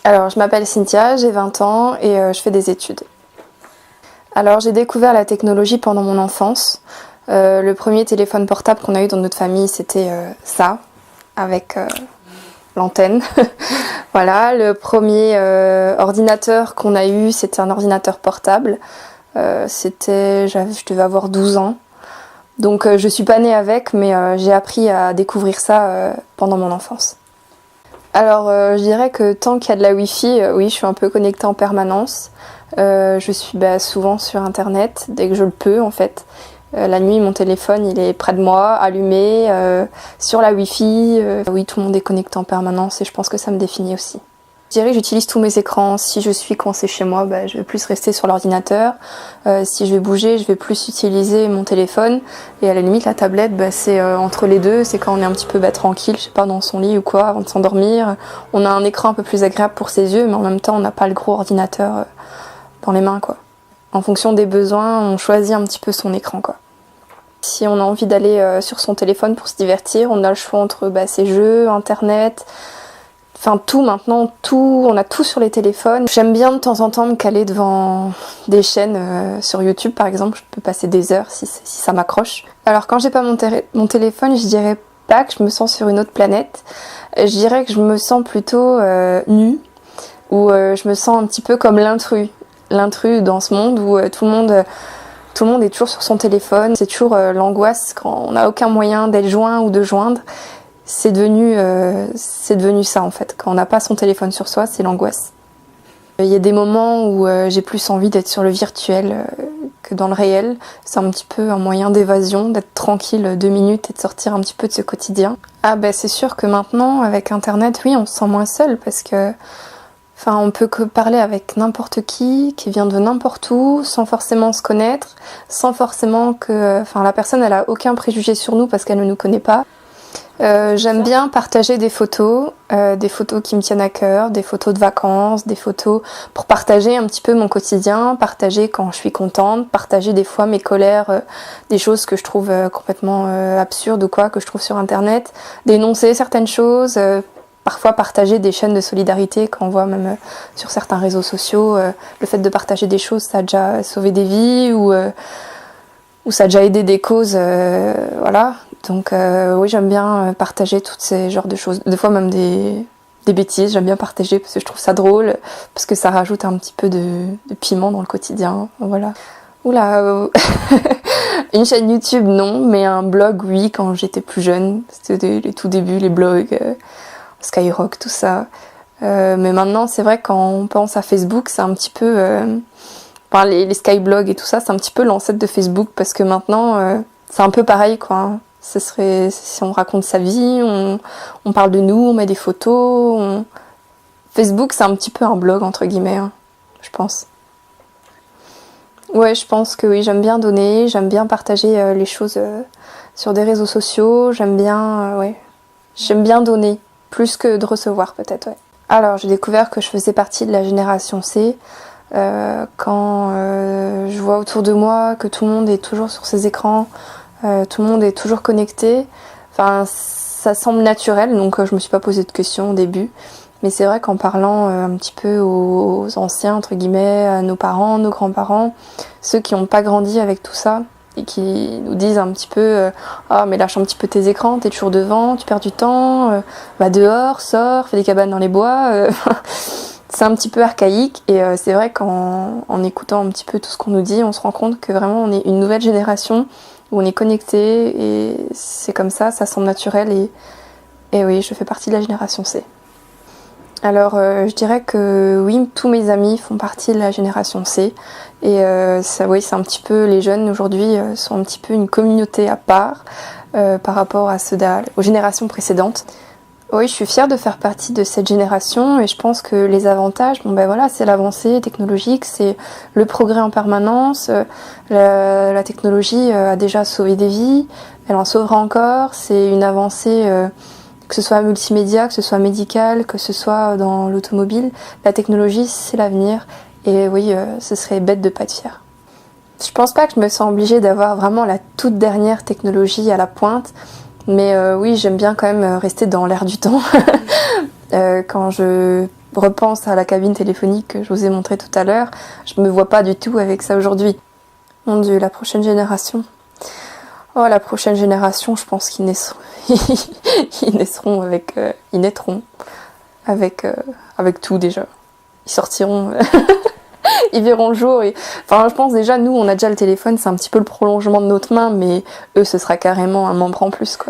Alors, je m'appelle Cynthia, j'ai 20 ans et je fais des études. Alors, j'ai découvert la technologie pendant mon enfance. Le premier téléphone portable qu'on a eu dans notre famille, c'était ça, avec l'antenne. Voilà, le premier ordinateur qu'on a eu, c'était un ordinateur portable. Je devais avoir 12 ans. Donc, je suis pas née avec, mais j'ai appris à découvrir ça pendant mon enfance. Alors, je dirais que tant qu'il y a de la Wi-Fi, oui, je suis un peu connectée en permanence. Je suis souvent sur Internet, dès que je le peux en fait. La nuit, mon téléphone, il est près de moi, allumé, sur la Wi-Fi. Oui, tout le monde est connecté en permanence et je pense que ça me définit aussi. Je dirais que j'utilise tous mes écrans. Si je suis coincée chez moi, je vais plus rester sur l'ordinateur. Si je vais bouger, je vais plus utiliser mon téléphone. Et à la limite, la tablette, c'est entre les deux. C'est quand on est un petit peu tranquille, je sais pas, dans son lit ou quoi, avant de s'endormir. On a un écran un peu plus agréable pour ses yeux, mais en même temps, on n'a pas le gros ordinateur dans les mains, quoi. En fonction des besoins, on choisit un petit peu son écran, quoi. Si on a envie d'aller sur son téléphone pour se divertir, on a le choix entre ses jeux, Internet... Enfin tout maintenant, on a tout sur les téléphones. J'aime bien de temps en temps me caler devant des chaînes sur YouTube par exemple, je peux passer des heures si ça m'accroche. Alors quand j'ai pas mon téléphone, je dirais pas que je me sens sur une autre planète, je dirais que je me sens plutôt nue, ou je me sens un petit peu comme l'intrus dans ce monde où tout le monde est toujours sur son téléphone, c'est toujours l'angoisse quand on n'a aucun moyen d'être joint ou de joindre. C'est devenu ça en fait. Quand on n'a pas son téléphone sur soi, c'est l'angoisse. Il y a des moments où j'ai plus envie d'être sur le virtuel que dans le réel. C'est un petit peu un moyen d'évasion, d'être tranquille 2 minutes et de sortir un petit peu de ce quotidien. C'est sûr que maintenant, avec Internet, oui, on se sent moins seul parce que on peut parler avec n'importe qui vient de n'importe où, sans forcément se connaître, sans forcément que la personne elle a aucun préjugé sur nous parce qu'elle ne nous connaît pas. J'aime bien partager des photos qui me tiennent à cœur, des photos de vacances, des photos pour partager un petit peu mon quotidien, partager quand je suis contente, partager des fois mes colères, des choses que je trouve complètement absurdes ou quoi, que je trouve sur Internet, dénoncer certaines choses, parfois partager des chaînes de solidarité quand on voit même sur certains réseaux sociaux, le fait de partager des choses, ça a déjà sauvé des vies ou ça a déjà aidé des causes, voilà. Donc oui, j'aime bien partager toutes ces genres de choses. Des fois même des bêtises, j'aime bien partager parce que je trouve ça drôle, parce que ça rajoute un petit peu de piment dans le quotidien. Voilà. Oula, une chaîne YouTube non, mais un blog oui, quand j'étais plus jeune. C'était les tout débuts, les blogs, Skyrock, tout ça. Mais maintenant, c'est vrai quand on pense à Facebook, c'est un petit peu... les skyblogs et tout ça, c'est un petit peu l'ancêtre de Facebook parce que maintenant, c'est un peu pareil, quoi. Ce serait si on raconte sa vie, on parle de nous, on met des photos. Facebook, c'est un petit peu un blog, entre guillemets, je pense. Ouais, je pense que oui, j'aime bien donner, j'aime bien partager les choses sur des réseaux sociaux, j'aime bien donner, plus que de recevoir peut-être, ouais. Alors, j'ai découvert que je faisais partie de la génération C. Quand je vois autour de moi que tout le monde est toujours sur ses écrans, tout le monde est toujours connecté, ça semble naturel, donc je me suis pas posé de questions au début. Mais c'est vrai qu'en parlant un petit peu aux anciens, entre guillemets, à nos parents, nos grands-parents, ceux qui n'ont pas grandi avec tout ça, et qui nous disent un petit peu mais lâche un petit peu tes écrans, t'es toujours devant, tu perds du temps, va dehors, sors, fais des cabanes dans les bois. C'est un petit peu archaïque et c'est vrai qu'en écoutant un petit peu tout ce qu'on nous dit, on se rend compte que vraiment on est une nouvelle génération où on est connecté et c'est comme ça semble naturel et oui, je fais partie de la génération C. Alors je dirais que oui, tous mes amis font partie de la génération C et ça, oui, c'est un petit peu, les jeunes aujourd'hui sont un petit peu une communauté à part par rapport à aux générations précédentes. Oui, je suis fière de faire partie de cette génération et je pense que les avantages, c'est l'avancée technologique, c'est le progrès en permanence. La technologie a déjà sauvé des vies, elle en sauvera encore. C'est une avancée, que ce soit multimédia, que ce soit médical, que ce soit dans l'automobile. La technologie, c'est l'avenir et oui, ce serait bête de pas être fière. Je pense pas que je me sens obligée d'avoir vraiment la toute dernière technologie à la pointe. Mais oui, j'aime bien quand même rester dans l'air du temps. Quand je repense à la cabine téléphonique que je vous ai montrée tout à l'heure, je me vois pas du tout avec ça aujourd'hui. Mon Dieu, la prochaine génération. Oh, la prochaine génération, je pense qu'ils naîtront, ils naîtront avec tout déjà. Ils sortiront, ils verront le jour. Enfin, je pense déjà, nous, on a déjà le téléphone, c'est un petit peu le prolongement de notre main, mais eux, ce sera carrément un membre en plus, quoi.